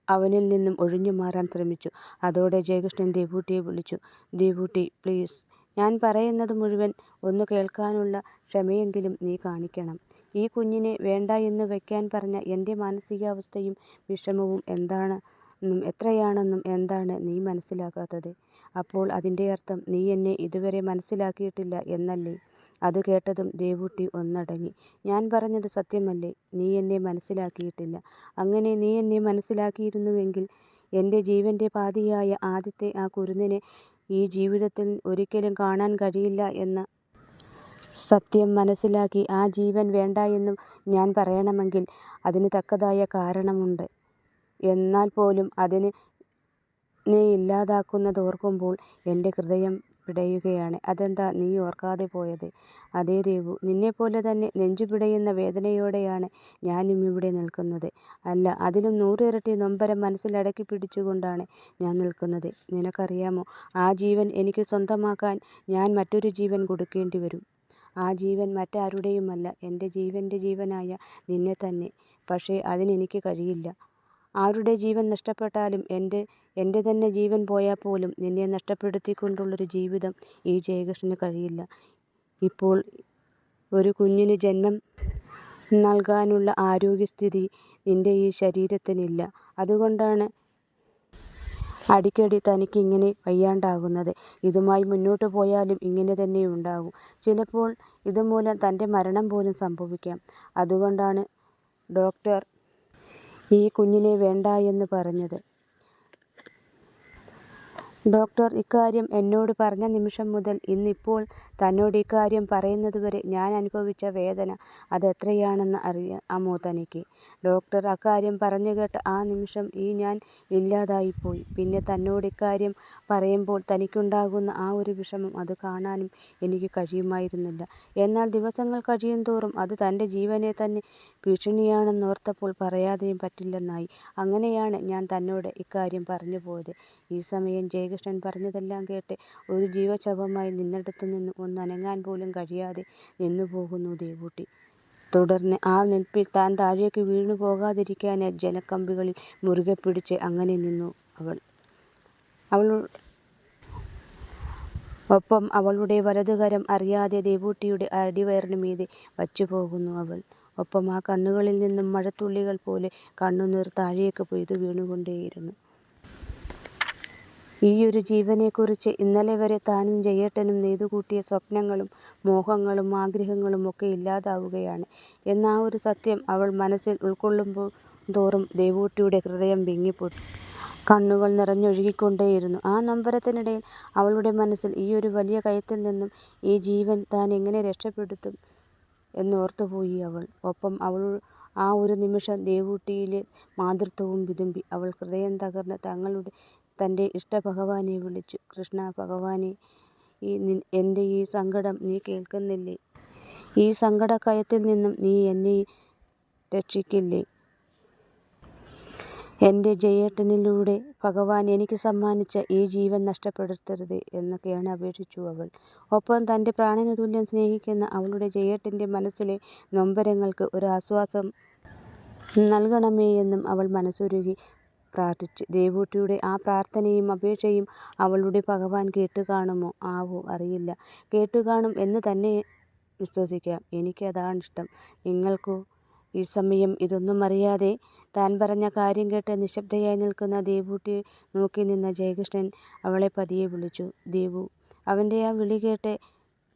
അവനിൽ നിന്നും ഒഴിഞ്ഞു മാറാൻ ശ്രമിച്ചു. അതോടെ ജയകൃഷ്ണൻ ദേവൂട്ടിയെ വിളിച്ചു. ദേവൂട്ടി, പ്ലീസ്, ഞാൻ പറയുന്നത് മുഴുവൻ ഒന്ന് കേൾക്കാനുള്ള ക്ഷമയെങ്കിലും നീ കാണിക്കണം. ഈ കുഞ്ഞിനെ വേണ്ട എന്ന് വയ്ക്കാൻ പറഞ്ഞ എൻ്റെ മാനസികാവസ്ഥയും വിഷമവും എന്താണെന്നും എത്രയാണെന്നും എന്താണ് നീ മനസ്സിലാക്കാത്തത്? അപ്പോൾ അതിൻ്റെ അർത്ഥം നീ എന്നെ ഇതുവരെ മനസ്സിലാക്കിയിട്ടില്ല എന്നല്ലേ? അത് കേട്ടതും ദേവൂട്ടി ഒന്നടങ്ങി. ഞാൻ പറഞ്ഞത് സത്യമല്ലേ? നീ എന്നെ മനസ്സിലാക്കിയിട്ടില്ല. അങ്ങനെ നീ എന്നെ മനസ്സിലാക്കിയിരുന്നുവെങ്കിൽ എൻ്റെ ജീവൻ്റെ പാതിയായ ആദ്യത്തെ ആ കുരുന്നിനെ ഈ ജീവിതത്തിൽ ഒരിക്കലും കാണാൻ കഴിയില്ല എന്ന സത്യം മനസ്സിലാക്കി ആ ജീവൻ വേണ്ട എന്നും ഞാൻ പറയണമെങ്കിൽ അതിന് തക്കതായ കാരണമുണ്ട്. എന്നാൽ പോലും അതിനെ ഇല്ലാതാക്കുന്നത് ഓർക്കുമ്പോൾ എൻ്റെ ഹൃദയം പിടയുകയാണ്. അതെന്താ നീ ഓർക്കാതെ പോയത്? അതേ ദേവു, നിന്നെപ്പോലെ തന്നെ നെഞ്ചുപിടയുന്ന വേദനയോടെയാണ് ഞാനും ഇവിടെ നിൽക്കുന്നത്. അല്ല, അതിലും 100 ഇരട്ടി നൊമ്പരം മനസ്സിലടക്കി പിടിച്ചുകൊണ്ടാണ് ഞാൻ നിൽക്കുന്നത്. നിനക്കറിയാമോ, ആ ജീവൻ എനിക്ക് സ്വന്തമാക്കാൻ ഞാൻ മറ്റൊരു ജീവൻ കൊടുക്കേണ്ടി വരും. ആ ജീവൻ മറ്റാരുടെയുമല്ല, എൻ്റെ ജീവൻ്റെ ജീവനായ നിന്നെ തന്നെ. പക്ഷേ അതിനെനിക്ക് കഴിയില്ല. ആരുടെ ജീവൻ നഷ്ടപ്പെട്ടാലും എൻ്റെ തന്നെ ജീവൻ പോയാൽ പോലും നിന്നെ നഷ്ടപ്പെടുത്തിക്കൊണ്ടുള്ളൊരു ജീവിതം ഈ ജയകൃഷ്ണന് കഴിയില്ല. ഇപ്പോൾ ഒരു കുഞ്ഞിന് ജന്മം നൽകാനുള്ള ആരോഗ്യസ്ഥിതി നിൻ്റെ ഈ ശരീരത്തിനില്ല. അതുകൊണ്ടാണ് അടിക്കടി തനിക്ക് ഇങ്ങനെ വയ്യാണ്ടാകുന്നത്. ഇതുമായി മുന്നോട്ട് പോയാലും ഇങ്ങനെ തന്നെ ഉണ്ടാകും. ചിലപ്പോൾ ഇതുമൂലം തൻ്റെ മരണം പോലും സംഭവിക്കാം. അതുകൊണ്ടാണ് ഡോക്ടർ ഈ കുഞ്ഞിനെ വേണ്ട എന്ന് പറഞ്ഞത്. ഡോക്ടർ ഇക്കാര്യം എന്നോട് പറഞ്ഞ നിമിഷം മുതൽ ഇന്നിപ്പോൾ തന്നോട് ഇക്കാര്യം പറയുന്നതുവരെ ഞാൻ അനുഭവിച്ച വേദന അതെത്രയാണെന്ന് അറിയാമോ തനിക്ക്? ഡോക്ടർ അക്കാര്യം പറഞ്ഞു കേട്ട ആ നിമിഷം ഞാൻ ഇല്ലാതായിപ്പോയി. പിന്നെ തന്നോട് ഇക്കാര്യം പറയുമ്പോൾ തനിക്കുണ്ടാകുന്ന ആ ഒരു വിഷമം അത് കാണാനും എനിക്ക് കഴിയുമായിരുന്നില്ല. എന്നാൽ ദിവസങ്ങൾ കഴിയുന്തോറും അത് തൻ്റെ ജീവനെ തന്നെ ഭീഷണിയാണെന്നോർത്തപ്പോൾ പറയാതെയും പറ്റില്ലെന്നായി. അങ്ങനെയാണ് ഞാൻ തന്നോട് ഇക്കാര്യം പറഞ്ഞു പോയത്. ഈ സമയം ജയകൃഷ്ണൻ പറഞ്ഞതെല്ലാം കേട്ട് ഒരു ജീവച്ഛവമായി നിന്നിടത്തു നിന്ന് ഒന്നനങ്ങാൻ പോലും കഴിയാതെ നിന്നുപോകുന്നു ദേവൂട്ടി. തുടർന്ന് ആ നിൽപ്പിൽ താൻ താഴേക്ക് വീണു പോകാതിരിക്കാനായി ജനക്കമ്പികളിൽ മുറുകെ പിടിച്ച് അങ്ങനെ നിന്നു അവൾ. ഒപ്പം അവളുടെ വലതുകരം അറിയാതെ ദേവൂട്ടിയുടെ അടിവയറിന് മീതെ വച്ചു പോകുന്നു അവൾ. ഒപ്പം ആ കണ്ണുകളിൽ നിന്നും മഴത്തുള്ളികൾ പോലെ കണ്ണുനീർ താഴേക്ക് പെയ്തു വീണുകൊണ്ടേയിരുന്നു. ഈയൊരു ജീവനെക്കുറിച്ച് ഇന്നലെ വരെ താനും ജയേട്ടനും നെയ്തുകൂട്ടിയ സ്വപ്നങ്ങളും മോഹങ്ങളും ആഗ്രഹങ്ങളും ഒക്കെ ഇല്ലാതാവുകയാണ് എന്ന ആ ഒരു സത്യം അവൾ മനസ്സിൽ ഉൾക്കൊള്ളുമ്പോൾ തോറും ദേവൂട്ടിയുടെ ഹൃദയം വിങ്ങിപ്പൊട്ടി കണ്ണുകൾ നിറഞ്ഞൊഴുകിക്കൊണ്ടേയിരുന്നു. ആ നൊമ്പരത്തിനിടയിൽ അവളുടെ മനസ്സിൽ ഈയൊരു വലിയ കയത്തിൽ നിന്നും ഈ ജീവൻ താൻ എങ്ങനെ രക്ഷപ്പെടുത്തും എന്നോർത്തുപോയി അവൾ. ഒപ്പം ആ ഒരു നിമിഷം ദേവൂട്ടിയിലെ മാതൃത്വവും വിതുമ്പി. അവൾ ഹൃദയം തകർന്ന് തൻ്റെ ഇഷ്ടഭഗവാനെ വിളിച്ചു. കൃഷ്ണ ഭഗവാനെ, എൻ്റെ ഈ സങ്കടം നീ കേൾക്കുന്നില്ലേ? ഈ സങ്കടക്കയത്തിൽ നിന്നും നീ എന്നെ രക്ഷിക്കില്ലേ? എൻ്റെ ജയേട്ടനിലൂടെ ഭഗവാൻ എനിക്ക് സമ്മാനിച്ച ഈ ജീവൻ നഷ്ടപ്പെടുത്തരുത് എന്നൊക്കെയാണ് അപേക്ഷിച്ചു അവൾ. ഒപ്പം തൻ്റെ പ്രാണന് തുല്യം സ്നേഹിക്കുന്ന അവളുടെ ജയേട്ടൻ്റെ മനസ്സിലെ നൊമ്പരങ്ങൾക്ക് ഒരു ആശ്വാസം നൽകണമേ എന്നും അവൾ മനസ്സുരുകി പ്രാർത്ഥിച്ചു. ദേവൂട്ടിയുടെ ആ പ്രാർത്ഥനയും അപേക്ഷയും അവളുടെ ഭഗവാൻ കേട്ടുകാണുമോ ആവോ അറിയില്ല. കേട്ടുകാണും എന്ന് തന്നെ വിശ്വസിക്കാം. എനിക്ക് അതാണിഷ്ടം. നിങ്ങൾക്കോ? ഈ സമയം ഇതൊന്നും അറിയാതെ താൻ പറഞ്ഞ കാര്യം കേട്ട് നിശബ്ദയായി നിൽക്കുന്ന ദേവൂട്ടിയെ നോക്കി നിന്ന ജയകൃഷ്ണൻ അവളെ പതിയെ വിളിച്ചു. ദേവു. അവൻ്റെ ആ വിളി കേട്ട്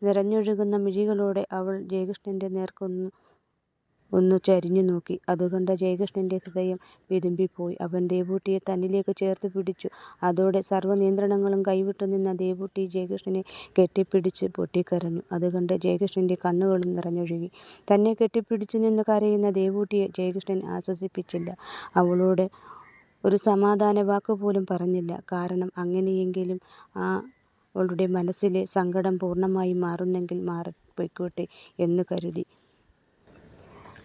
നിറഞ്ഞൊഴുകുന്ന മിഴികളോടെ അവൾ ജയകൃഷ്ണൻ്റെ നേർക്കൊന്നു ഒന്ന് ചരിഞ്ഞു നോക്കി. അതുകണ്ട ജയകൃഷ്ണന്റെ ഹൃദയം വിതുമ്പിപ്പോയി. അവൻ ദേവൂട്ടിയെ തന്നിലേക്ക് ചേർത്ത് പിടിച്ചു. അതോടെ സർവ്വനിയന്ത്രണങ്ങളും കൈവിട്ടു നിന്ന ദേവൂട്ടി ജയകൃഷ്ണനെ കെട്ടിപ്പിടിച്ച് പൊട്ടിക്കരഞ്ഞു. അതുകണ്ട് ജയകൃഷ്ണന്റെ കണ്ണുകളും നിറഞ്ഞൊഴുകി. തന്നെ കെട്ടിപ്പിടിച്ചു നിന്ന് കരയുന്ന ദേവൂട്ടിയെ ജയകൃഷ്ണൻ ആശ്വസിപ്പിച്ചില്ല. അവളോട് ഒരു സമാധാന വാക്കുപോലും പറഞ്ഞില്ല. കാരണം അങ്ങനെയെങ്കിലും അവളുടെ മനസ്സിലെ സങ്കടം പൂർണ്ണമായും മാറുന്നെങ്കിൽ മാറിപ്പോയിക്കോട്ടെ എന്ന് കരുതി.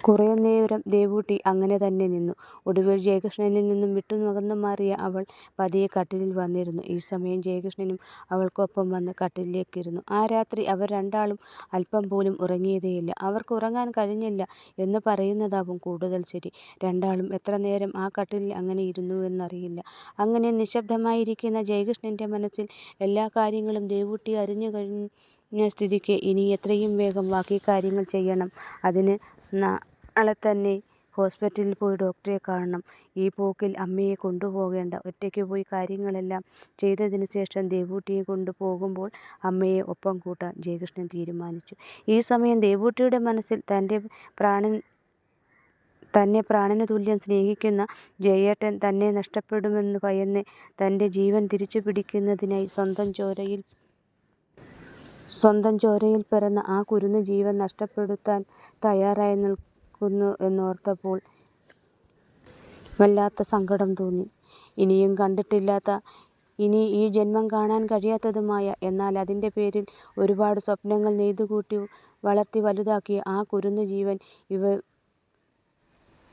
കുറേ നേരം ദേവൂട്ടി അങ്ങനെ തന്നെ നിന്നു. ഒടുവിൽ ജയകൃഷ്ണനിൽ നിന്നും വിട്ടുനകന്നു മാറിയ അവൾ പതിയെ കട്ടിലിൽ വന്നിരുന്നു. ഈ സമയം ജയകൃഷ്ണനും അവൾക്കൊപ്പം വന്ന് കട്ടിലിലേക്കിരുന്നു. ആ രാത്രി അവർ രണ്ടാളും അല്പം പോലും ഉറങ്ങിയതേയില്ല. അവർക്ക് ഉറങ്ങാൻ കഴിഞ്ഞില്ല എന്ന് പറയുന്നതാവും കൂടുതൽ ശരി. രണ്ടാളും എത്ര നേരം ആ കട്ടിലിൽ അങ്ങനെ ഇരുന്നുവെന്നറിയില്ല. അങ്ങനെ നിശബ്ദമായിരിക്കുന്ന ജയകൃഷ്ണന്റെ മനസ്സിൽ എല്ലാ കാര്യങ്ങളും ദേവൂട്ടി അറിഞ്ഞു കഴിഞ്ഞ സ്ഥിതിക്ക് ഇനി എത്രയും വേഗം ബാക്കി കാര്യങ്ങൾ ചെയ്യണം. അതിന് നാളെ തന്നെ ഹോസ്പിറ്റലിൽ പോയി ഡോക്ടറെ കാണണം. ഈ പോക്കിൽ അമ്മയെ കൊണ്ടുപോകേണ്ട. ഒറ്റയ്ക്ക് പോയി കാര്യങ്ങളെല്ലാം ചെയ്തതിന് ശേഷം ദേവൂട്ടിയെ കൊണ്ടുപോകുമ്പോൾ അമ്മയെ ഒപ്പം കൂട്ടാൻ ജയകൃഷ്ണൻ തീരുമാനിച്ചു. ഈ സമയം ദേവൂട്ടിയുടെ മനസ്സിൽ തന്നെ പ്രാണന് തുല്യം സ്നേഹിക്കുന്ന ജയേട്ടൻ തന്നെ നഷ്ടപ്പെടുമെന്ന് ഭയന്ന് തൻ്റെ ജീവൻ തിരിച്ചു പിടിക്കുന്നതിനായി സ്വന്തം ചോരയിൽ പിറന്ന ആ കുരുന്നു ജീവൻ നഷ്ടപ്പെടുത്താൻ തയ്യാറായി നിൽക്കുന്നു എന്നോർത്തപ്പോൾ വല്ലാത്ത സങ്കടം തോന്നി. ഇനിയും കണ്ടിട്ടില്ലാത്ത, ഇനി ഈ ജന്മം കാണാൻ കഴിയാത്തതുമായ, എന്നാൽ അതിൻ്റെ പേരിൽ ഒരുപാട് സ്വപ്നങ്ങൾ നെയ്തുകൂട്ടി വളർത്തി വലുതാക്കിയ ആ കുരുന്നു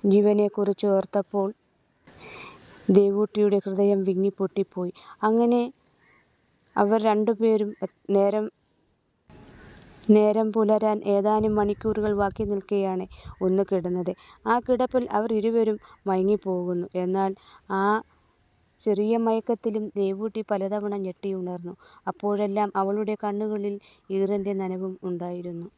ജീവനെക്കുറിച്ച് ഓർത്തപ്പോൾ ദേവൂട്ടിയുടെ ഹൃദയം വിങ്ങിപ്പൊട്ടിപ്പോയി. അങ്ങനെ അവർ രണ്ടുപേരും നേരം പുലരാൻ ഏതാനും മണിക്കൂറുകൾ ബാക്കി നിൽക്കെയാണ് ഒന്ന് കിടന്നത്. ആ കിടപ്പിൽ അവർ ഇരുവരും മയങ്ങിപ്പോകുന്നു. എന്നാൽ ആ ചെറിയ മയക്കത്തിലും ദേവൂട്ടി പലതവണ ഞെട്ടിയുണർന്നു. അപ്പോഴെല്ലാം അവളുടെ കണ്ണുകളിൽ ഈറൻ്റെ നനവും ഉണ്ടായിരുന്നു.